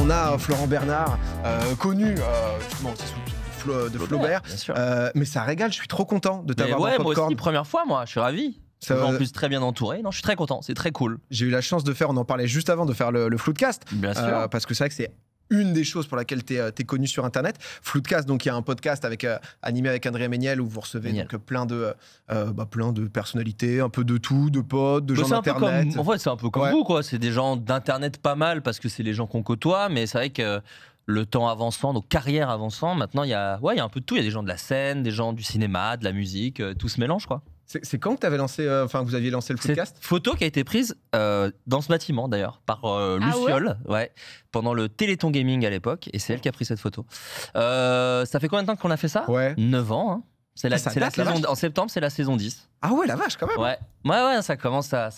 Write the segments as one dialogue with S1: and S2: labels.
S1: On a Florent Bernard, connu justement aussi de Flaubert. Mais ça régale, je suis trop content de t'avoir dans Popcorn.
S2: Moi aussi, première fois, moi, je suis ravi. En plus, très bien entouré. Non, je suis très content, c'est très cool.
S1: J'ai eu la chance de faire, on en parlait juste avant, de faire le Floodcast.
S2: Bien sûr.
S1: Parce que c'est vrai que c'est une des choses pour laquelle tu es connu sur Internet. Floodcast, donc il y a un podcast animé avec Adrien Méniel où vous recevez donc, plein de personnalités, un peu de tout, de potes, de gens d'Internet.
S2: En fait, c'est un peu comme vous, quoi. C'est des gens d'Internet pas mal parce que c'est les gens qu'on côtoie, mais c'est vrai que le temps avançant, donc carrière avançant, maintenant il y a un peu de tout. Il y a des gens de la scène, des gens du cinéma, de la musique, tout se mélange, quoi.
S1: C'est quand que t'avais lancé, vous aviez lancé le Floodcast ?
S2: Cette photo qui a été prise dans ce bâtiment d'ailleurs par Luciole, pendant le Téléthon Gaming à l'époque, et c'est elle qui a pris cette photo. Ça fait combien de temps qu'on a fait ça ? 9 ans. Hein. C'est la saison, en septembre, c'est la saison 10.
S1: Ah ouais, la vache, quand même.
S2: Ouais, ça commence à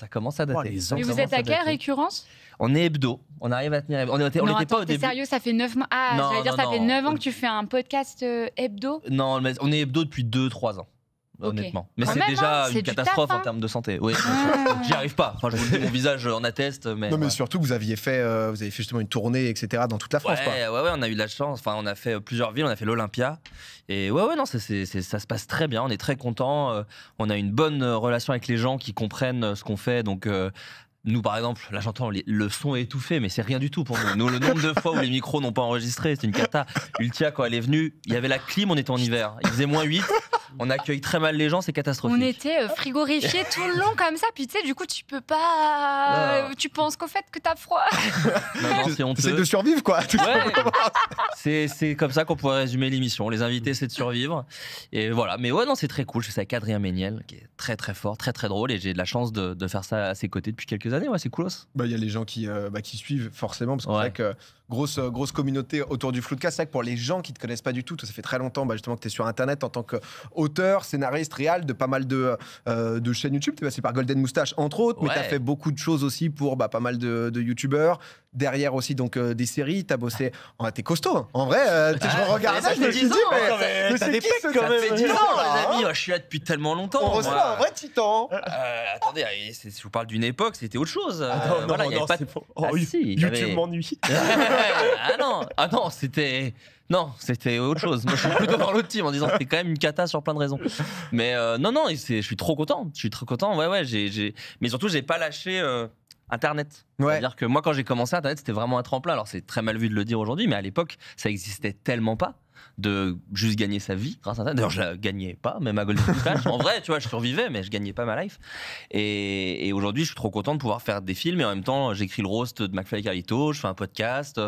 S2: dater.
S3: Mais vous êtes à quelle récurrence ?
S2: On est hebdo. On arrive à tenir. On n'était pas au début.
S3: Sérieux, ça fait 9 mois. Ah, j'allais dire, ça fait 9 ans que tu fais un podcast hebdo ?
S2: Non, mais on est hebdo depuis 2-3 ans. Honnêtement. Mais
S3: quand
S2: c'est
S3: même,
S2: déjà une catastrophe
S3: taf,
S2: en termes de santé. Oui, j'y arrive pas. Enfin, je vous le dis, mon visage en atteste. Mais
S1: surtout que vous avez fait justement une tournée, etc. dans toute la France.
S2: Ouais, on a eu de la chance. Enfin, on a fait plusieurs villes. On a fait l'Olympia. Et non, ça se passe très bien. On est très contents. On a une bonne relation avec les gens qui comprennent ce qu'on fait. Donc. Nous, par exemple, là j'entends le son est étouffé, mais c'est rien du tout pour nous. Nous, le nombre de fois où les micros n'ont pas enregistré, c'est une cata. Ultia, quand elle est venue, il y avait la clim, on était en hiver. Il faisait -8. On accueille très mal les gens, c'est catastrophique.
S3: On était frigorifiés tout le long comme ça, puis tu sais, du coup, tu peux pas. Tu penses qu'au fait que t'as froid.
S2: Non, c'est honteux.
S1: C'est de survivre, quoi.
S2: C'est comme ça qu'on pourrait résumer l'émission. Les invités, c'est de survivre. Et voilà. Mais non, c'est très cool. Je fais ça avec Adrien Méniel, qui est très très fort, très très drôle. Et j'ai de la chance de faire ça à ses côtés depuis quelques années. C'est coolos.
S1: Il y a les gens qui suivent forcément, parce que c'est vrai que grosse communauté autour du Floodcast. C'est vrai que pour les gens qui te connaissent pas du tout, ça fait très longtemps justement que tu es sur Internet en tant qu'auteur, scénariste, réal de pas mal de chaînes YouTube. Tu es passé par Golden Moustache entre autres, mais tu as fait beaucoup de choses aussi pour pas mal de YouTubeurs. Derrière aussi donc des séries, t'as bossé. T'es costaud, hein. En vrai. Je regarde ça, je me suis dit, mais
S2: t'as des pecs quand même. Ça fait 10 ans, les amis. Je suis là depuis tellement longtemps.
S1: On reçoit un vrai titan.
S2: Attendez, je vous parle d'une époque, c'était autre chose.
S1: Non,
S2: pas de...
S1: YouTube m'ennuie.
S2: Ah non, c'était autre chose. Moi, je suis plutôt dans l'autre team en disant que c'était quand même une cata sur plein de raisons. Mais non, je suis trop content. Mais surtout, j'ai pas lâché Internet. C'est-à-dire que moi, quand j'ai commencé Internet, c'était vraiment un tremplin. Alors, c'est très mal vu de le dire aujourd'hui, mais à l'époque, ça existait tellement pas de juste gagner sa vie grâce à Internet. D'ailleurs, je la gagnais pas, même à Golden Moustache. En vrai, tu vois, je survivais, mais je gagnais pas ma life. Et aujourd'hui, je suis trop content de pouvoir faire des films et en même temps, j'écris le roast de McFly et Carlito, je fais un podcast.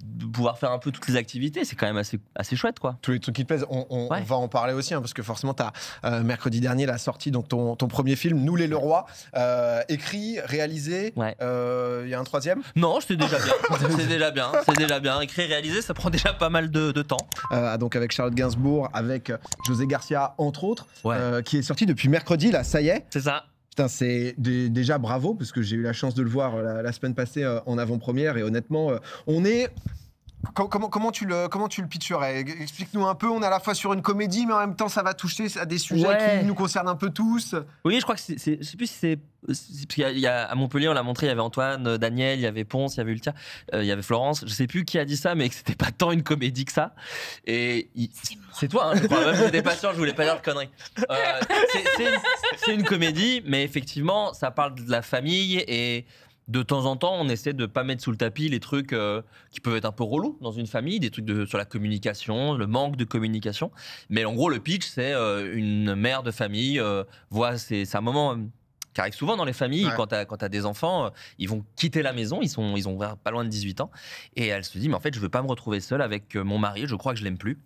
S2: De pouvoir faire un peu toutes les activités, c'est quand même assez chouette, quoi.
S1: Tous les trucs qui te plaisent, on va en parler aussi, parce que forcément, tu as mercredi dernier la sortie, donc ton premier film, Nous les Leroy, écrit, réalisé. Il y a un troisième ?
S2: Non, c'était déjà bien. C'est déjà bien. Écrit, réalisé, ça prend déjà pas mal de temps.
S1: Donc avec Charlotte Gainsbourg, avec José Garcia, entre autres, qui est sorti depuis mercredi, là, ça y est.
S2: C'est ça.
S1: Putain, c'est déjà bravo, parce que j'ai eu la chance de le voir la semaine passée en avant-première, et honnêtement, on est... Comment tu le pitcherais ? Explique-nous un peu. On est à la fois sur une comédie, mais en même temps, ça va toucher à des sujets qui nous concernent un peu tous.
S2: Oui, je crois que je sais plus si c'est... Parce qu'il y a à Montpellier, on l'a montré, il y avait Antoine, Daniel, il y avait Ponce, il y avait Ultia, il y avait Florence. Je sais plus qui a dit ça, mais que c'était pas tant une comédie que ça. Et c'est toi, hein, je crois. Même j'étais pas sûr, je voulais pas dire de conneries. C'est une comédie, mais effectivement, ça parle de la famille et... De temps en temps, on essaie de pas mettre sous le tapis les trucs qui peuvent être un peu relous dans une famille, des trucs sur la communication, le manque de communication. Mais en gros, le pitch, c'est une mère de famille c'est un moment qui arrive souvent dans les familles. Quand t'as des enfants, ils vont quitter la maison, ils ont pas loin de 18 ans, et elle se dit, mais en fait, je veux pas me retrouver seule avec mon mari, je crois que je l'aime plus.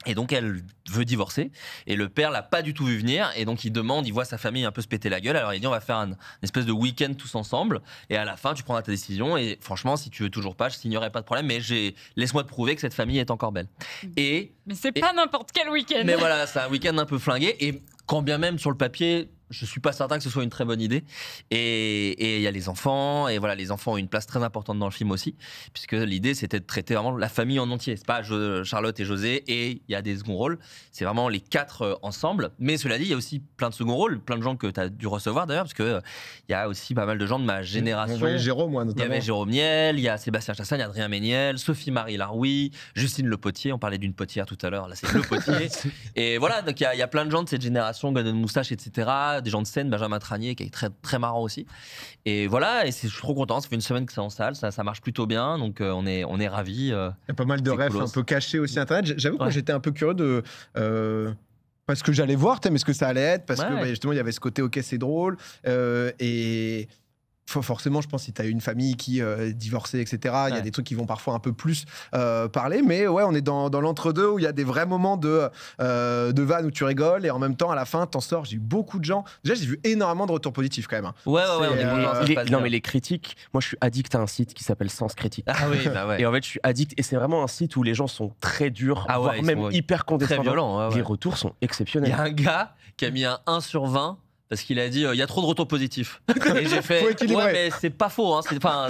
S2: Et donc elle veut divorcer et le père l'a pas du tout vu venir et donc il voit sa famille un peu se péter la gueule, alors il dit on va faire une espèce de week-end tous ensemble et à la fin tu prendras ta décision et franchement si tu veux toujours pas je signerai pas de problème mais laisse-moi te prouver que cette famille est encore belle. Mais
S3: c'est pas n'importe quel week-end.
S2: Mais voilà, c'est un week-end un peu flingué et quand bien même sur le papier je suis pas certain que ce soit une très bonne idée. Et il y a les enfants, et voilà, les enfants ont une place très importante dans le film aussi, puisque l'idée c'était de traiter vraiment la famille en entier. C'est pas Charlotte et José, et il y a des seconds rôles. C'est vraiment les 4 ensemble. Mais cela dit, il y a aussi plein de seconds rôles, plein de gens que tu as dû recevoir d'ailleurs, parce que il y a aussi pas mal de gens de ma génération.
S1: On voyait Jérôme, moi,
S2: Il y
S1: notamment.
S2: avait Jérôme Niel, il y a Sébastien Chassagne, Adrien Méniel, Sophie-Marie Laroui, Justine Le Potier. On parlait d'une potière tout à l'heure, là c'est Le Potier. Et voilà, donc il y a plein de gens de cette génération, Gordon Moustache, etc. Des gens de scène, Benjamin Tranier, qui est très, très marrant aussi. Et voilà, et je suis trop content. Ça fait une semaine que c'est en salle, ça marche plutôt bien, donc on est ravis.
S1: Il y a pas mal de
S2: c'est
S1: refs
S2: coolos.
S1: un peu cachés aussi Internet. J'avoue que
S2: Ouais.
S1: j'étais un peu curieux de. Parce que j'allais voir, mais ce que ça allait être, parce
S2: Ouais,
S1: que
S2: ouais.
S1: justement il y avait ce côté ok c'est drôle et forcément je pense si tu as une famille qui divorcée etc il y a
S2: Ouais.
S1: des trucs qui vont parfois un peu plus parler, mais ouais on est dans l'entre-deux où il y a des vrais moments de vannes où tu rigoles et en même temps à la fin t'en sors. J'ai eu beaucoup de gens, déjà j'ai vu énormément de retours positifs quand même hein.
S2: Ouais, on est
S1: C'est,
S2: content, ça se passe
S4: Non,
S2: bien.
S4: mais les critiques, moi je suis addict à un site qui s'appelle Sens Critique.
S2: Ah oui, bah ouais.
S4: Et en fait, je suis addict, et c'est vraiment un site où les gens sont très durs,
S2: Ah ouais,
S4: voire
S2: ils
S4: même
S2: sont
S4: hyper
S2: Très
S4: condescendants.
S2: violent. Ouais, ouais.
S4: Les retours sont
S2: Il y
S4: exceptionnels.
S2: a un gars qui a mis un 1 sur 20 parce qu'il a dit il y a trop de retours positifs. Et j'ai fait
S1: Faut équilibrer.
S2: ouais mais c'est pas faux hein, c'est pas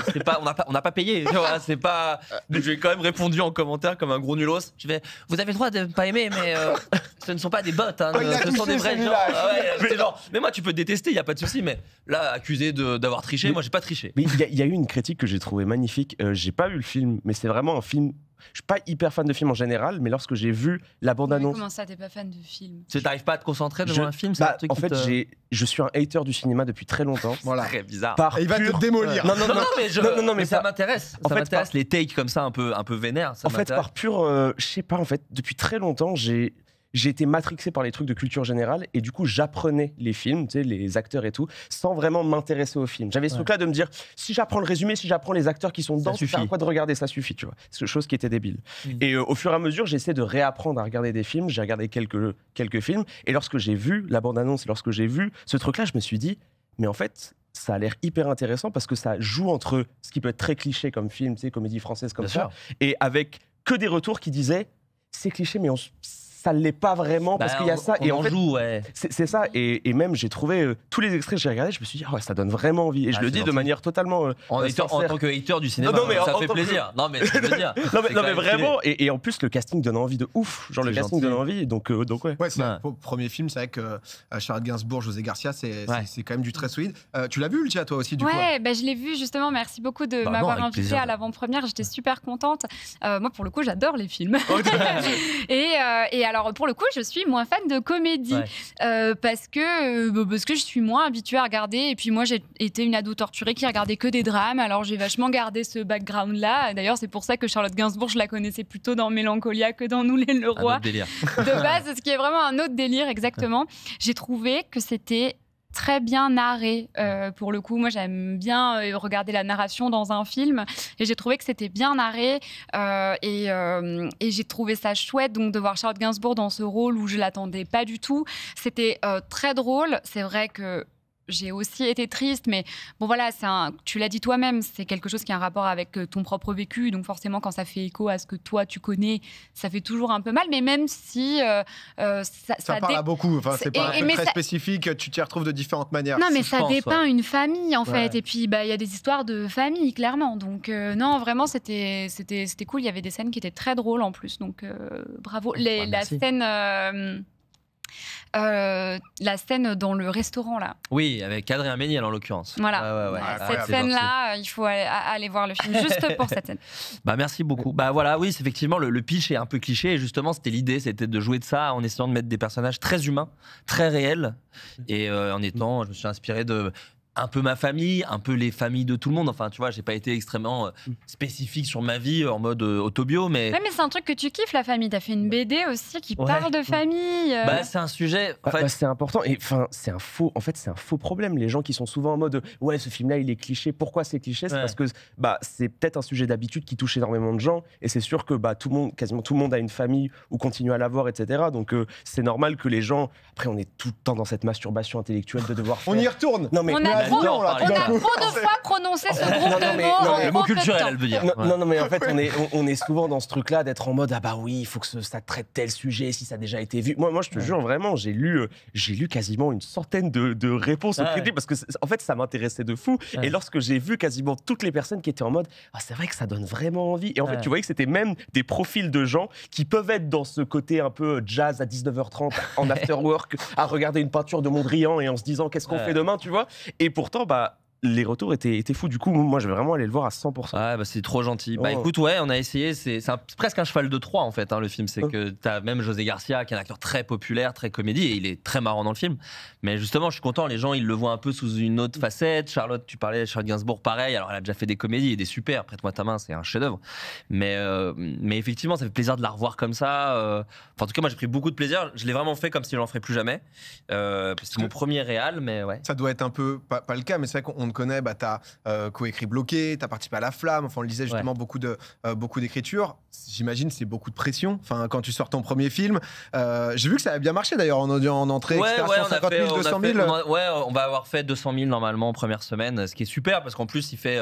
S2: on n'a pas payé, tu vois, c'est pas. J'ai quand même répondu en commentaire comme un gros nulos. Je fais vous avez le droit de ne pas aimer mais ce ne sont pas des bots hein,
S1: Oh, il a
S2: ce sont
S1: touché
S2: des vrais gens.
S1: celui-là.
S2: Ah ouais, c'est genre mais moi tu peux te détester, il y a pas de souci, mais là accusé d'avoir triché, moi j'ai pas triché.
S4: Mais il y a eu une critique que j'ai trouvée magnifique. J'ai pas vu le film, mais c'est vraiment un film. Je suis pas hyper fan de films en général, mais lorsque j'ai vu la
S3: Mais
S4: bande-annonce.
S3: comment ça, t'es pas fan de film?
S2: Tu t'arrives pas à te concentrer devant
S4: Je-
S2: un film, c'est
S4: Bah,
S2: un truc
S4: en
S2: qui
S4: fait,
S2: te-
S4: je suis un hater du cinéma depuis très longtemps.
S1: Voilà.
S2: très bizarre.
S4: Par
S1: Et il va
S4: pur-
S1: te démolir.
S4: Non, non, non.
S2: Non, mais ça
S4: pas-
S2: m'intéresse.
S4: En
S2: Ça
S4: fait,
S2: m'intéresse les takes comme ça un peu vénères. Ça
S4: En fait,
S2: m'intéresse.
S4: par pur, je sais pas, en fait, depuis très longtemps, j'ai été matrixé par les trucs de culture générale, et du coup, j'apprenais les films, tu sais, les acteurs et tout, sans vraiment m'intéresser aux films. J'avais ce truc-là de me dire, si j'apprends le résumé, si j'apprends les acteurs qui sont dedans, ça
S2: suffit.
S4: sert à quoi de regarder, ça suffit, tu vois. C'est chose qui était débile.
S2: Mm.
S4: Et au fur et à mesure, j'essaie de réapprendre à regarder des films. J'ai regardé quelques films, et lorsque j'ai vu la bande-annonce, et lorsque j'ai vu ce truc-là, je me suis dit, mais en fait, ça a l'air hyper intéressant parce que ça joue entre ce qui peut être très cliché comme film, tu sais, comédie française comme
S2: Bien
S4: ça,
S2: sûr.
S4: et avec que des retours qui disaient c'est cliché, mais ça ne l'est pas vraiment parce
S2: Bah,
S4: qu'il y a ça.
S2: on
S4: Et
S2: en
S4: en fait,
S2: joue, ouais.
S4: c'est ça. Et même, j'ai trouvé tous les extraits que j'ai regardés, je me suis dit, ah ouais, ça donne vraiment envie. Et je
S2: Ah,
S4: le
S2: c'est
S4: dis de
S2: gentil.
S4: manière totalement.
S2: En
S4: sincère.
S2: tant que hater du cinéma,
S4: Non, mais
S2: ça
S4: en
S2: fait
S4: tant que-
S2: plaisir. Non, mais je veux dire.
S4: Non,
S2: c'est
S4: mais
S2: quand même
S4: vraiment. Et en plus, le casting donne envie de ouf. Genre, le
S2: C'est
S4: casting
S2: gentil.
S4: donne envie. Donc ouais.
S1: Ouais, c'est
S2: Ouais.
S1: le premier film, c'est vrai que Charlotte Gainsbourg, José Garcia, c'est
S2: Ouais.
S1: quand même du très solide. Tu l'as vu, Lucia, toi aussi, du coup
S3: Ouais, bah, je l'ai vu justement. Merci beaucoup de
S2: Bah non,
S3: m'avoir
S2: avec
S3: invité
S2: plaisir.
S3: à l'avant-première. J'étais super contente. Moi, pour le coup, j'adore les films. et alors, pour le coup, je suis moins fan de comédie
S2: Ouais.
S3: parce que je suis moins habituée à regarder. Et puis moi, j'ai été une ado torturée qui regardait que des drames. Alors, j'ai vachement gardé ce background-là. D'ailleurs, c'est pour ça que Charlotte Gainsbourg, je la connaissais plutôt dans Mélancolia que dans Nous les le
S2: Un
S3: roi.
S2: autre délire.
S3: De base, ce qui est vraiment un autre délire, exactement. J'ai trouvé que c'était très bien narré pour le coup. Moi, j'aime bien regarder la narration dans un film et j'ai trouvé que c'était bien narré et j'ai trouvé ça chouette donc de voir Charlotte Gainsbourg dans ce rôle où je l'attendais pas du tout. C'était très drôle. C'est vrai que j'ai aussi été triste, mais bon voilà, tu l'as dit toi-même, c'est quelque chose qui a un rapport avec ton propre vécu, donc forcément quand ça fait écho à ce que toi tu connais, ça fait toujours un peu mal, mais même si
S1: Ça parle à beaucoup, enfin, c'est pas un truc
S3: mais
S1: très
S3: ça-
S1: spécifique, tu t'y retrouves de différentes manières.
S3: Non, mais
S2: je
S3: ça
S2: pense,
S3: dépeint une famille, en fait.
S2: Ouais.
S3: Et puis, bah, il y a des histoires de famille, clairement. Donc, non, vraiment, c'était cool. Il y avait des scènes qui étaient très drôles, en plus. Donc, bravo. La
S2: merci.
S3: scène dans le restaurant, là.
S2: Oui, avec Adrien Méniel en l'occurrence.
S3: Voilà.
S2: Ouais.
S1: Ah,
S3: Cette
S1: incroyable.
S3: scène-là, il faut aller voir le film juste pour cette scène.
S2: Bah merci beaucoup. Bah voilà, oui, c'est effectivement le pitch est un peu cliché et justement c'était l'idée, c'était de jouer de ça en essayant de mettre des personnages très humains, très réels et je me suis inspiré de un peu ma famille, un peu les familles de tout le monde. Enfin, tu vois, j'ai pas été extrêmement spécifique sur ma vie en mode autobio, mais
S3: Ouais, mais c'est un truc que tu kiffes, la famille. T'as fait une BD aussi qui
S2: Ouais.
S3: parle de famille.
S2: bah, c'est un sujet. En fait,
S4: C'est important et enfin c'est un faux problème. Les gens qui sont souvent en mode ouais ce film-là il est cliché. Pourquoi c'est cliché? C'est
S2: Ouais.
S4: parce que c'est peut-être un sujet d'habitude qui touche énormément de gens et c'est sûr que quasiment tout le monde a une famille ou continue à l'avoir, etc. Donc c'est normal que les gens après on est tout le temps dans cette masturbation intellectuelle de devoir
S1: On
S4: faire-
S1: y retourne.
S4: Non mais
S3: On
S4: mais
S3: adore
S1: l'air
S3: trop,
S1: mignon, là,
S3: on
S1: tout
S3: a
S1: d'un coup.
S3: trop de fois prononcé ce groupe de mots en
S2: Le
S3: trop
S2: mot
S3: peu de
S2: culturel,
S3: temps.
S2: elle veut dire.
S4: Non, mais en fait, on est souvent dans ce truc-là d'être en mode ah bah oui, il faut que ça traite tel sujet si ça a déjà été vu. Moi je te jure vraiment, j'ai lu quasiment une centaine de réponses aux critiques parce que en fait ça m'intéressait de fou. Et lorsque j'ai vu quasiment toutes les personnes qui étaient en mode ah c'est vrai que ça donne vraiment envie. Et en fait, tu voyais que c'était même des profils de gens qui peuvent être dans ce côté un peu jazz à 19h30 en after work, à regarder une peinture de Mondrian et en se disant qu'est-ce qu'on fait demain, tu vois. Et pourtant, bah, les retours étaient fous. Du coup, moi, je vais vraiment aller le voir à 100%.
S2: Ouais, bah c'est trop gentil. Bah écoute, ouais, on a essayé. C'est presque un cheval de Troie, en fait, hein, le film. C'est que t'as même José Garcia, qui est un acteur très populaire, très comédie, et il est très marrant dans le film. Mais justement, je suis content, les gens, ils le voient un peu sous une autre facette. Charlotte, tu parlais, Charlotte Gainsbourg, pareil. Alors, elle a déjà fait des comédies et des super. Prête-moi ta main, c'est un chef-d'œuvre. Mais effectivement, ça fait plaisir de la revoir comme ça. Enfin, en tout cas, moi, j'ai pris beaucoup de plaisir. Je l'ai vraiment fait comme si j'en ferais plus jamais. C'est mon premier réal, mais ouais.
S1: Ça doit être un peu, pas le cas, mais c'est vrai qu'on te connaît, bah, t'as coécrit Bloqué, t'as participé à La Flamme, enfin on le disait justement, beaucoup d'écriture. J'imagine c'est beaucoup de pression, enfin quand tu sors ton premier film. J'ai vu que ça a bien marché d'ailleurs en entrée, etc. 150 000, 200 000.
S2: On va avoir fait 200 000 normalement en première semaine, ce qui est super parce qu'en plus il fait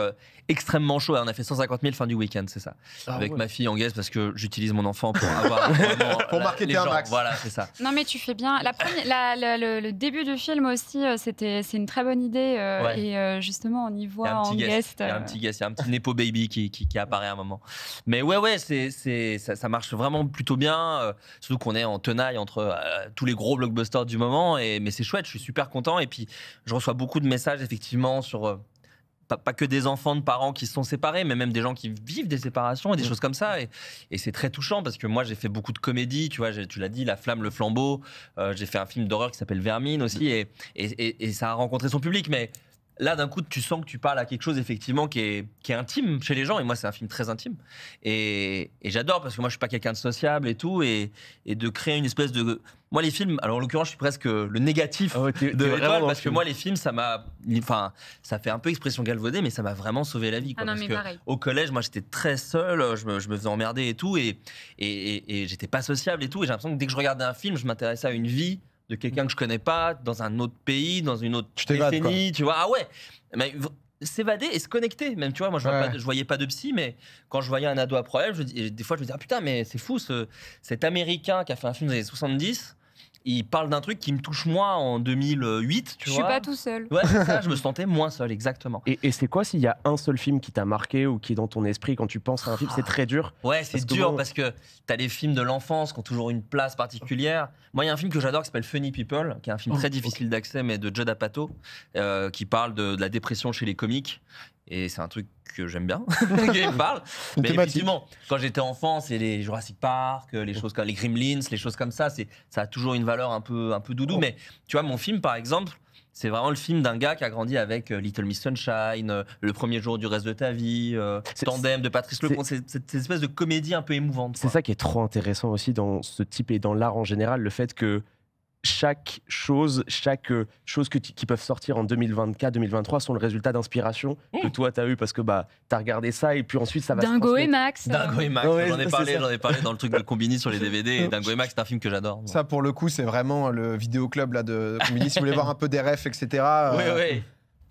S2: extrêmement chaud. On a fait 150 000 fin du week-end, c'est ça. Avec ma fille en guest parce que j'utilise mon enfant pour avoir
S1: pour marketer un max.
S2: Voilà, c'est ça.
S3: Non mais tu fais bien. Le début du film aussi, c'est une très bonne idée et justement on y voit en guest.
S2: Il y a un petit guest, il y a un petit Nepo Baby qui apparaît à un moment. Mais ouais, ça marche vraiment plutôt bien. Surtout qu'on est en tenaille entre tous les gros blockbusters du moment. Mais c'est chouette, je suis super content. Et puis je reçois beaucoup de messages effectivement sur pas que des enfants de parents qui se sont séparés, mais même des gens qui vivent des séparations et des choses comme ça. Et c'est très touchant parce que moi j'ai fait beaucoup de comédies. Tu vois, tu l'as dit, La Flamme, Le Flambeau. J'ai fait un film d'horreur qui s'appelle Vermine aussi. Et ça a rencontré son public. Mais là, d'un coup, tu sens que tu parles à quelque chose, effectivement, qui est intime chez les gens. Et moi, c'est un film très intime. Et j'adore, parce que moi, je suis pas quelqu'un de sociable et tout. Et de créer une espèce de... Moi, les films, alors en l'occurrence, je suis presque le négatif de l'étoile, parce que moi, les films, ça fait un peu expression galvaudée, mais ça m'a vraiment sauvé la vie. Quoi, parce que au collège, moi, j'étais très seul, je me faisais emmerder et tout. Et j'étais pas sociable et tout. Et j'ai l'impression que dès que je regardais un film, je m'intéressais à une vie de quelqu'un que je connais pas, dans un autre pays, dans une autre décennie, tu vois. Ah ouais, mais s'évader et se connecter, même, tu vois. Moi, je voyais pas de psy, mais quand je voyais un ado à problème, des fois, je me disais, ah putain, mais c'est fou, cet Américain qui a fait un film des années 70, il parle d'un truc qui me touche moi en 2008, tu vois.
S3: Je suis pas tout seul.
S2: Ouais, c'est ça, je me sentais moins seul, exactement.
S4: Et c'est quoi s'il y a un seul film qui t'a marqué ou qui est dans ton esprit quand tu penses à un film? C'est très dur.
S2: Ouais, c'est dur parce que t'as les films de l'enfance qui ont toujours une place particulière. Moi, il y a un film que j'adore qui s'appelle Funny People, qui est un film très difficile d'accès, mais de Judd Apatow, qui parle de la dépression chez les comiques. Et c'est un truc que j'aime bien, qu'il parle. Mais effectivement, quand j'étais enfant, c'est les Jurassic Park, les choses comme les Gremlins, les choses comme ça. Ça a toujours une valeur un peu doudou. Mais tu vois, mon film, par exemple, c'est vraiment le film d'un gars qui a grandi avec Little Miss Sunshine, Le premier jour du reste de ta vie, Tandem de Patrice Lecomte. C'est cette espèce de comédie un peu émouvante.
S4: C'est ça qui est trop intéressant aussi dans ce type et dans l'art en général, le fait que chaque chose qui peuvent sortir en 2024, 2023 sont le résultat d'inspiration que toi t'as eu parce que bah t'as regardé ça et puis ensuite ça va
S3: Dingo et Max.
S2: Dingo et Max, j'en ai parlé dans le truc de Combini sur les DVD. Et Dingo et Max, c'est un film que j'adore.
S1: Ça pour le coup, c'est vraiment le vidéoclub là de Combini. Si vous voulez voir un peu des refs, etc.
S2: Oui.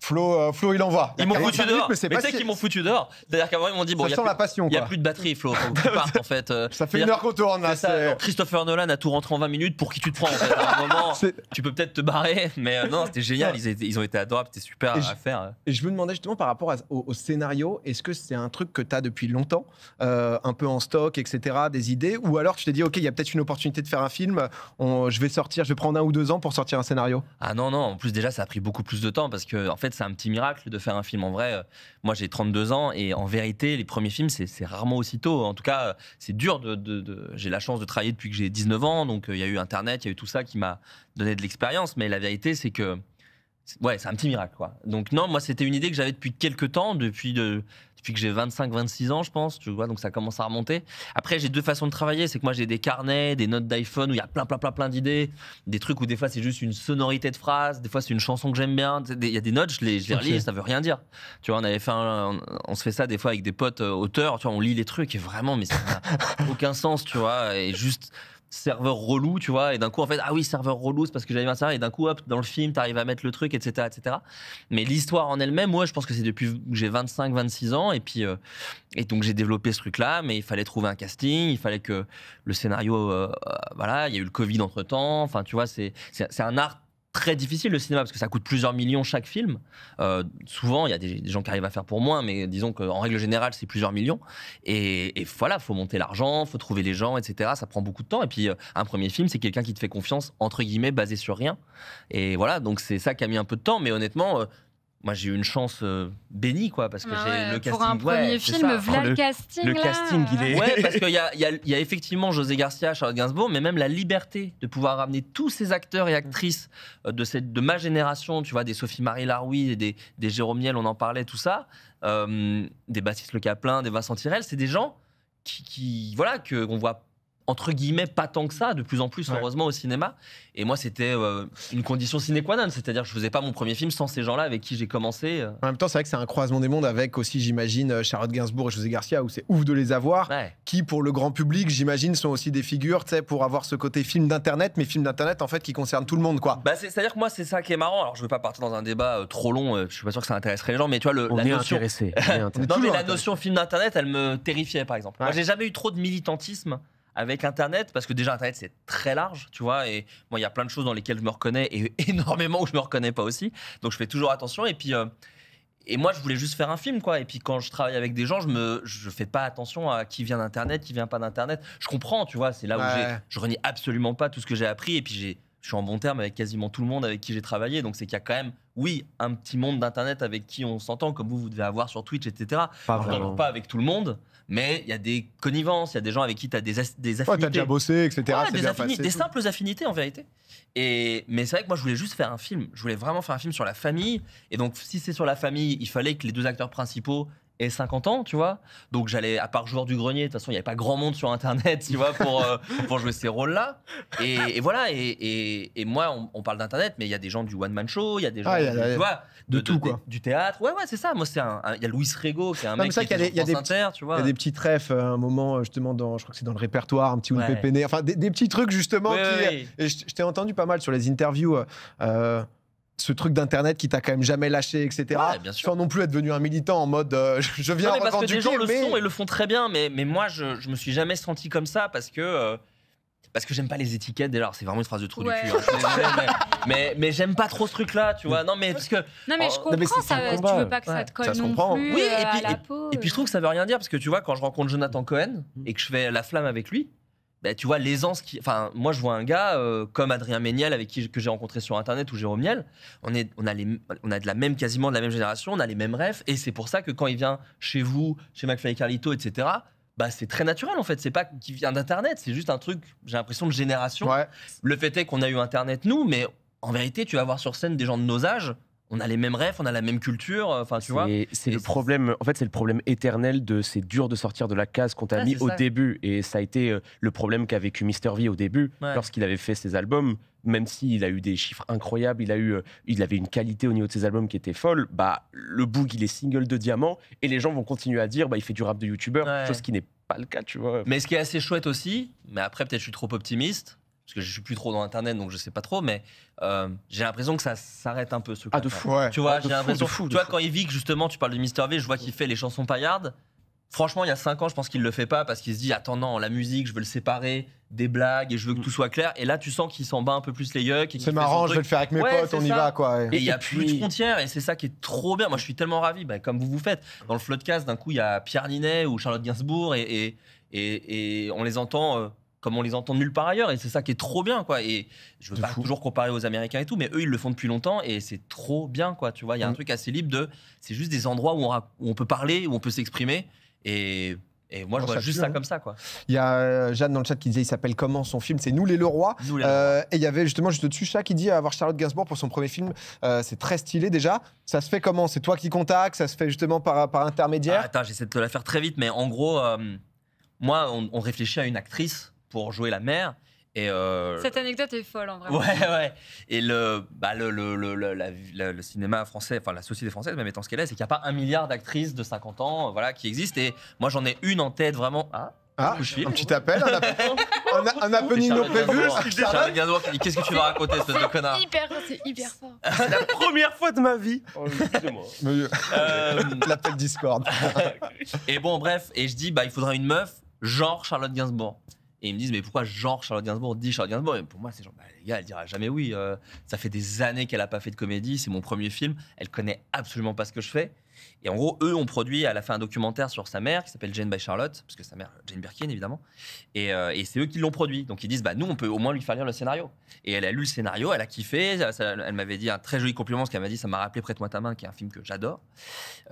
S1: Flo, il envoie.
S2: Ils m'ont foutu dehors. Mais tu sais qu'ils m'ont foutu dehors. C'est-à-dire qu'à un moment, ils m'ont dit bon, il n'y a plus de batterie, Flo. Faut que tu partes, en fait.
S1: Ça fait une heure qu'on tourne. Là,
S2: Christopher Nolan a tout rentré en 20 minutes. Pour qui tu te prends, en fait. À un moment, tu peux peut-être te barrer. Mais non, c'était génial. Ils ont été adorables. C'était super à faire.
S1: Et je me demandais justement par rapport au scénario, est-ce que c'est un truc que tu as depuis longtemps, un peu en stock, etc., des idées, ou alors tu t'es dit, OK, il y a peut-être une opportunité de faire un film, je vais prendre 1 ou 2 ans pour sortir un scénario?
S2: Ah non. En plus, déjà, ça a pris beaucoup plus de temps parce que, en fait, c'est un petit miracle de faire un film. En vrai, moi j'ai 32 ans et en vérité les premiers films c'est rarement aussitôt. En tout cas c'est dur j'ai la chance de travailler depuis que j'ai 19 ans, donc il y a eu internet, il y a eu tout ça qui m'a donné de l'expérience, mais la vérité c'est que c'est un petit miracle quoi. Donc non, moi c'était une idée que j'avais depuis quelques temps, depuis que j'ai 25-26 ans, je pense, tu vois, donc ça commence à remonter. Après, j'ai 2 façons de travailler. C'est que moi, j'ai des carnets, des notes d'iPhone où il y a plein d'idées. Des trucs où des fois, c'est juste une sonorité de phrase. Des fois, c'est une chanson que j'aime bien. Il y a des notes, je les relis, ça veut rien dire. Tu vois, on se fait ça des fois avec des potes auteurs. Tu vois, on lit les trucs et vraiment, mais ça n'a aucun sens, tu vois. Et juste, serveur relou, tu vois, et d'un coup, en fait, ah oui, serveur relou, c'est parce que j'avais un serveur, et d'un coup, hop, dans le film, t'arrives à mettre le truc, etc., etc. Mais l'histoire en elle-même, moi, je pense que c'est depuis que j'ai 25, 26 ans, et puis, et donc j'ai développé ce truc-là, mais il fallait trouver un casting, il fallait que le scénario, voilà, il y a eu le Covid entre-temps, enfin, tu vois, c'est un art très difficile le cinéma parce que ça coûte plusieurs millions chaque film. Souvent, il y a des gens qui arrivent à faire pour moins, mais disons qu'en règle générale, c'est plusieurs millions. Et voilà, faut monter l'argent, faut trouver les gens, etc. Ça prend beaucoup de temps. Et puis, un premier film, c'est quelqu'un qui te fait confiance, entre guillemets, basé sur rien. Et voilà, donc c'est ça qui a mis un peu de temps. Mais honnêtement, moi, j'ai eu une chance bénie, quoi, parce que j'ai le casting.
S3: Pour un premier film, voilà le casting.
S4: Le casting, il est.
S2: Ouais, parce qu'il y a effectivement José Garcia, Charlotte Gainsbourg, mais même la liberté de pouvoir ramener tous ces acteurs et actrices de ma génération, tu vois, des Sophie-Marie Laroui, des Jérôme Niel, on en parlait, tout ça, des Baptiste Le Caplin, des Vincent Tirel, c'est des gens voilà, qu'on voit entre guillemets pas tant que ça, de plus en plus heureusement au cinéma. Et moi c'était une condition sine qua non, c'est-à-dire que je faisais pas mon premier film sans ces gens-là avec qui j'ai commencé.
S1: En même temps, c'est vrai que c'est un croisement des mondes avec aussi, j'imagine, Charlotte Gainsbourg et José Garcia, où c'est ouf de les avoir, qui pour le grand public, j'imagine, sont aussi des figures, tu sais, pour avoir ce côté film d'internet, mais film d'internet en fait qui concerne tout le monde, quoi.
S2: Bah c'est-à-dire que moi c'est ça qui est marrant. Alors je veux pas partir dans un débat trop long, je suis pas sûr que ça intéresserait les gens, mais tu vois la notion. Non mais la notion film d'internet, elle me terrifiait par exemple. Moi j'ai jamais eu trop de militantisme avec Internet, parce que déjà Internet c'est très large, tu vois, et moi il y a plein de choses dans lesquelles je me reconnais et énormément où je me reconnais pas aussi, donc je fais toujours attention. Et puis et moi je voulais juste faire un film, quoi. Et puis quand je travaille avec des gens, je fais pas attention à qui vient d'Internet, qui vient pas d'Internet. Je comprends, tu vois, c'est là où je renie absolument pas tout ce que j'ai appris, et puis je suis en bon terme avec quasiment tout le monde avec qui j'ai travaillé, donc c'est qu'il y a quand même, oui, un petit monde d'internet avec qui on s'entend, comme vous devez avoir sur Twitch, etc. Je n'en pas avec tout le monde, mais il y a des connivences, il y a des gens avec qui tu as des affinités.
S1: Ouais, t'as déjà bossé, etc.
S2: Des simples affinités en vérité. Mais c'est vrai que moi je voulais juste faire un film, je voulais vraiment faire un film sur la famille, et donc si c'est sur la famille, il fallait que les deux acteurs principaux aient 50 ans, tu vois. Donc j'allais, à part joueur du grenier, de toute façon il n'y avait pas grand monde sur internet, tu vois, pour jouer ces rôles-là. Et voilà, et moi on parle d'internet, mais il y a des gens du one man show, il y a des gens tu vois,
S1: de tout, quoi.
S2: Du théâtre. Ouais, c'est ça. Moi il y a Louis Rego qui est un mec qui est sur France Inter, tu vois.
S1: Il y a des petits trèfles à un moment justement je crois que c'est dans le répertoire, un petit ou pépéné, enfin des petits trucs justement et je t'ai entendu pas mal sur les interviews. Ce truc d'internet qui t'a quand même jamais lâché, etc.
S2: Bien sûr.
S1: Sans non plus être devenu un militant en mode je viens revendiquer.
S2: Parce que des gens le sont et le font très bien, mais moi je me suis jamais senti comme ça parce que j'aime pas les étiquettes. Déjà, c'est vraiment une phrase de trou du cul. Hein, je suis désolé, mais j'aime pas trop ce truc-là, tu vois. Non mais parce que
S3: je comprends ça. Tu veux pas que ça te colle non plus.
S2: Oui,
S3: à la peau.
S2: Et puis je trouve que ça veut rien dire parce que tu vois, quand je rencontre Jonathan Cohen et que je fais La Flamme avec lui. Bah, tu vois l'aisance enfin moi je vois un gars comme Adrien Méniel que j'ai rencontré sur internet, ou Jérôme Niel, on a quasiment de la même génération, on a les mêmes rêves, et c'est pour ça que quand il vient chez vous, chez McFly et Carlito, etc., bah c'est très naturel en fait, c'est pas qu'il vient d'internet, c'est juste un truc, j'ai l'impression, de génération. Le fait est qu'on a eu internet nous, mais en vérité tu vas voir sur scène des gens de nos âges. On a les mêmes rêves, on a la même culture, enfin tu vois.
S4: C'est le problème. En fait, c'est le problème éternel de c'est dur de sortir de la case qu'on t'a mis au début, et ça a été le problème qu'a vécu Mr V au début lorsqu'il avait fait ses albums. Même s'il a eu des chiffres incroyables, il avait une qualité au niveau de ses albums qui était folle. Bah le Boog, il est single de diamant, et les gens vont continuer à dire il fait du rap de youtubeur, chose qui n'est pas le cas, tu vois.
S2: Mais ce qui est assez chouette aussi, mais après peut-être je suis trop optimiste, parce que je suis plus trop dans internet, donc je sais pas trop, mais j'ai l'impression que ça s'arrête un peu ce
S1: de fou,
S2: tu vois, j'ai l'impression. Tu vois, quand Yvick, justement, tu parles de Mr V, je vois qu'il fait les chansons paillardes. Franchement, il y a 5 ans, je pense qu'il le fait pas parce qu'il se dit attends, non, la musique, je veux le séparer des blagues et je veux que tout soit clair. Et là, tu sens qu'il s'en bat un peu plus les yeux.
S1: C'est marrant, je vais le faire avec mes potes, on y va, quoi.
S2: Et il y a plus de frontières, et c'est ça qui est trop bien. Moi, je suis tellement ravi, comme vous faites. Dans le Floodcast, d'un coup, il y a Pierre Ninet ou Charlotte Gainsbourg, et on les entend. Comme on les entend nulle part ailleurs, et c'est ça qui est trop bien, quoi. Et je veux pas toujours comparer aux Américains et tout, mais eux ils le font depuis longtemps et c'est trop bien, quoi. Tu vois, il y a un truc assez libre c'est juste des endroits où on peut parler, où on peut s'exprimer, et moi je vois juste ça comme ça, quoi.
S1: Il y a Jeanne dans le chat qui disait il s'appelle comment son film, c'est Nous les Leroy. Et il y avait justement juste au-dessus Chat qui dit avoir Charlotte Gainsbourg pour son premier film, c'est très stylé déjà. Ça se fait comment? C'est toi qui contactes? Ça se fait justement par intermédiaire?
S2: Attends, j'essaie de te la faire très vite, mais en gros, moi on réfléchit à une actrice pour jouer la mère. Et
S3: cette anecdote est folle en vrai.
S2: Ouais. Et le cinéma français, enfin la société française, même étant ce qu'elle est, c'est qu'il n'y a pas 1 milliard d'actrices de 50 ans qui existent. Et moi j'en ai une en tête vraiment.
S1: Ah,
S2: je file.
S1: un petit appel, un happening non prévu.
S2: Charlotte Gainsbourg qui dit qu'est-ce que tu vas raconter, espèce de connard.
S3: C'est hyper fort.
S4: C'est la première fois de ma vie. Oh, excusez-moi.
S1: L'appel Discord.
S2: Et bon, bref, et je dis, bah, il faudra une meuf genre Charlotte Gainsbourg. Et ils me disent, mais pourquoi genre Charlotte Gainsbourg dit Charlotte Gainsbourg? Et pour moi, c'est genre, bah, les gars, elle dira jamais oui. Ça fait des années qu'elle a pas fait de comédie, c'est mon premier film. Elle connaît absolument pas ce que je fais. Et en gros, eux ont produit, elle a fait un documentaire sur sa mère qui s'appelle Jane by Charlotte, parce que sa mère, Jane Birkin évidemment. Et c'est eux qui l'ont produit. Donc ils disent, bah nous, on peut au moins lui faire lire le scénario. Et elle a lu le scénario, elle a kiffé. Elle m'avait dit un très joli compliment, parce qu'elle m'a dit, ça m'a rappelé Prête-moi ta main, qui est un film que j'adore,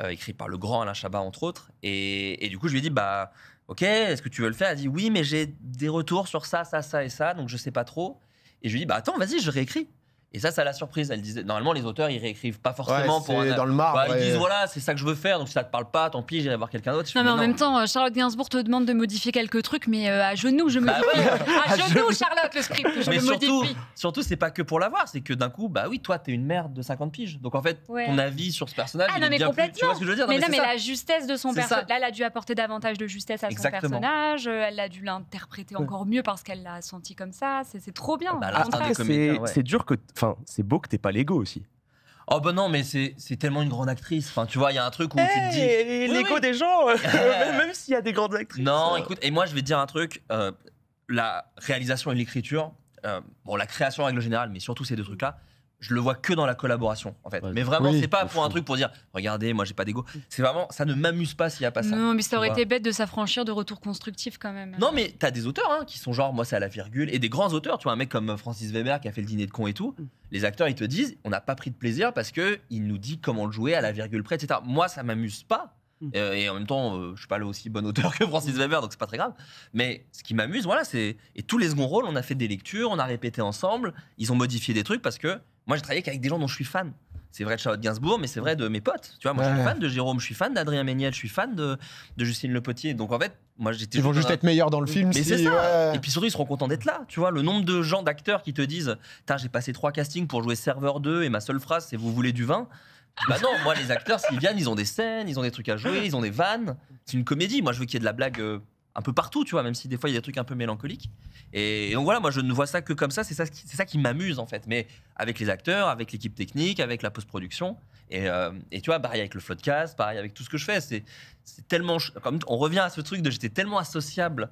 S2: écrit par le grand Alain Chabat entre autres. Et du coup, je lui ai dit, bah ok, est-ce que tu veux le faire? Elle dit oui, mais j'ai des retours sur ça, ça, ça et ça, donc je sais pas trop. Et je lui dis, bah attends, vas-y, je réécris. Et ça l'a surprise. Elle disait, normalement, les auteurs, ils réécrivent pas forcément pour
S1: dans le marbre.
S2: Ils disent, voilà, c'est ça que je veux faire, donc si ça te parle pas, tant pis, j'irai voir quelqu'un d'autre.
S3: Non, mais en même temps, Charlotte Gainsbourg te demande de modifier quelques trucs, mais à genoux, je modifie. À genoux, Charlotte, le script, je le modifie.
S2: Surtout, c'est pas que pour l'avoir, c'est que d'un coup, bah oui, toi, t'es une mère de 50 piges. Donc en fait, ton avis sur ce personnage, il est bien plus. Tu vois ce que je veux dire?
S3: Mais la justesse de son personnage. Là, elle a dû apporter davantage de justesse à son personnage. Elle a dû l'interpréter encore mieux parce qu'elle l'a senti comme ça. C'est trop bien.
S4: C'est dur que. Enfin, c'est beau que t'aies pas l'ego aussi.
S2: Oh bah non, mais c'est tellement une grande actrice. Enfin, tu vois, il y a un truc où tu te dis...
S4: L'ego des gens, même s'il y a des grandes actrices.
S2: Non, écoute, et moi je vais te dire un truc. La réalisation et l'écriture, bon, la création en règle générale, mais surtout ces deux trucs-là, je le vois que dans la collaboration, en fait. Mais vraiment, c'est pas pour un truc pour dire, regardez, moi j'ai pas d'ego. C'est vraiment, ça ne m'amuse pas s'il y a pas ça.
S3: Non, mais ça aurait été bête de s'affranchir de retours constructifs quand même.
S2: Non, mais t'as des auteurs qui sont genre, moi c'est à la virgule, et des grands auteurs, tu vois, un mec comme Francis Weber qui a fait le dîner de cons et tout. Les acteurs, ils te disent, on n'a pas pris de plaisir parce que il nous dit comment le jouer à la virgule près, etc. Moi, ça m'amuse pas. Et en même temps, je suis pas aussi bon auteur que Francis Weber, donc c'est pas très grave. Mais ce qui m'amuse, voilà, c'est. Et tous les seconds rôles, on a fait des lectures, on a répété ensemble, ils ont modifié des trucs parce que moi, j'ai travaillé qu'avec des gens dont je suis fan. C'est vrai de Charlotte Gainsbourg, mais c'est vrai de mes potes. Tu vois, moi, je suis fan de Jérôme, je suis fan d'Adrien Méniel, je suis fan de Justine Le Potier. Donc en fait, moi, j'étais.
S1: Ils vont juste être meilleurs dans le film.
S2: Mais c'est ça. Et puis surtout, ils seront contents d'être là. Tu vois, le nombre de gens, d'acteurs qui te disent, j'ai passé 3 castings pour jouer serveur 2 et ma seule phrase, c'est vous voulez du vin. Bah non, moi les acteurs s'ils viennent, ils ont des scènes, ils ont des trucs à jouer, ils ont des vannes. C'est une comédie. Moi je veux qu'il y ait de la blague un peu partout, tu vois, même si des fois il y a des trucs un peu mélancoliques. Et donc voilà, moi je ne vois ça que comme ça. C'est ça qui m'amuse en fait. Mais avec les acteurs, avec l'équipe technique, avec la post-production. Et tu vois, pareil avec le Floodcast, pareil avec tout ce que je fais. C'est tellement. Comme on revient à ce truc de j'étais tellement associable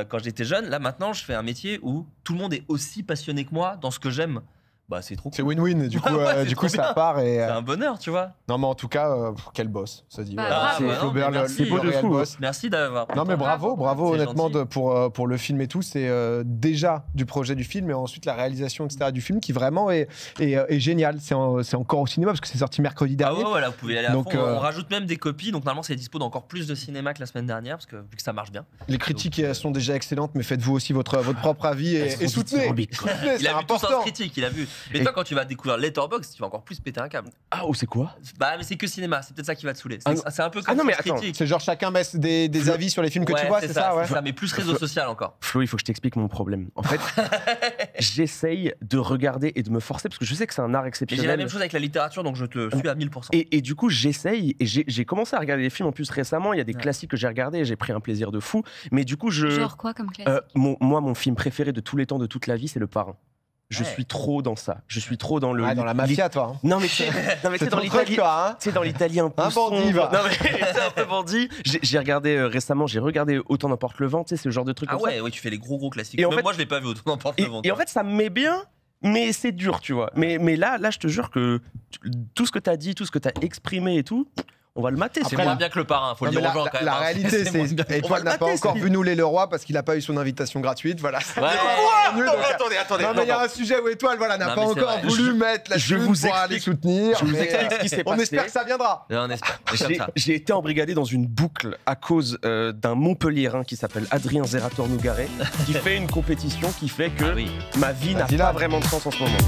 S2: quand j'étais jeune. Là maintenant, je fais un métier où tout le monde est aussi passionné que moi dans ce que j'aime. Bah, c'est trop cool.
S1: C'est win-win, du coup, ça part.
S2: C'est un bonheur, tu vois.
S1: Non, mais en tout cas, quel boss, ça dit.
S2: C'est
S1: beau de fou.
S2: Merci d'avoir.
S1: Non, mais bravo honnêtement pour le film et tout. C'est déjà du projet du film et ensuite la réalisation, etc. du film qui vraiment est génial. C'est encore au cinéma parce que c'est sorti mercredi dernier.
S2: Ah ouais, voilà, vous pouvez y aller à fond. On rajoute même des copies, donc normalement c'est dispo dans encore plus de cinéma que la semaine dernière parce que vu que ça marche bien.
S1: Les critiques sont déjà excellentes, mais faites-vous aussi votre propre avis et soutenez.
S2: Il a vu tout sens critique, il a vu. Mais toi, quand tu vas découvrir Letterboxd, tu vas encore plus péter un câble.
S4: Ah, c'est quoi?
S2: Bah, mais c'est que cinéma, c'est peut-être ça qui va te saouler. C'est un peu comme critique.
S1: C'est genre chacun met des avis sur les films que tu vois, c'est ça, ouais.
S2: Mais plus réseau social encore.
S4: Flo, il faut que je t'explique mon problème. En fait, j'essaye de regarder et de me forcer parce que je sais que c'est un art exceptionnel.
S2: J'ai la même chose avec la littérature, donc je te suis à 1000%.
S4: Et du coup, j'essaye et j'ai commencé à regarder des films en plus récemment. Il y a des classiques que j'ai regardés et j'ai pris un plaisir de fou. Mais du coup,
S3: genre quoi comme classique?
S4: Mon film préféré de tous les temps, de toute la vie, c'est Le Parrain. Je suis trop dans ça. Je suis trop dans le.
S1: Dans la mafia, toi. Hein.
S4: Non, mais c'est dans l'Italie. C'est dans l'Italie un peu.
S1: Un bandit, va.
S4: Non, mais c'est un peu bandit. J'ai regardé récemment, j'ai regardé Autant n'emporte le vent, tu sais, c'est le genre de truc.
S2: Ah ouais, tu fais les gros classiques. Et moi, je l'ai pas vu Autant n'emporte le vent.
S4: Et en fait, ça me met bien. Mais c'est dur, tu vois. Mais là, je te jure que tout ce que t'as dit, tout ce que t'as exprimé et tout, on va le mater.
S2: C'est moins bien que Le Parrain, faut le dire aux gens quand même.
S1: La réalité, c'est Étoile n'a pas encore vu Nous les Leroy parce qu'il n'a pas eu son invitation gratuite. Voilà.
S4: Attendez.
S1: Non, mais il y a un sujet où Étoile n'a pas encore voulu mettre la thune pour aller soutenir.
S4: Je vous explique ce qui s'est passé.
S1: On espère que ça viendra.
S2: On espère.
S4: J'ai été embrigadé dans une boucle à cause d'un Montpellierin qui s'appelle Adrien Zerator-Nougaret, qui fait une compétition qui fait que ma vie n'a pas vraiment de sens en ce moment.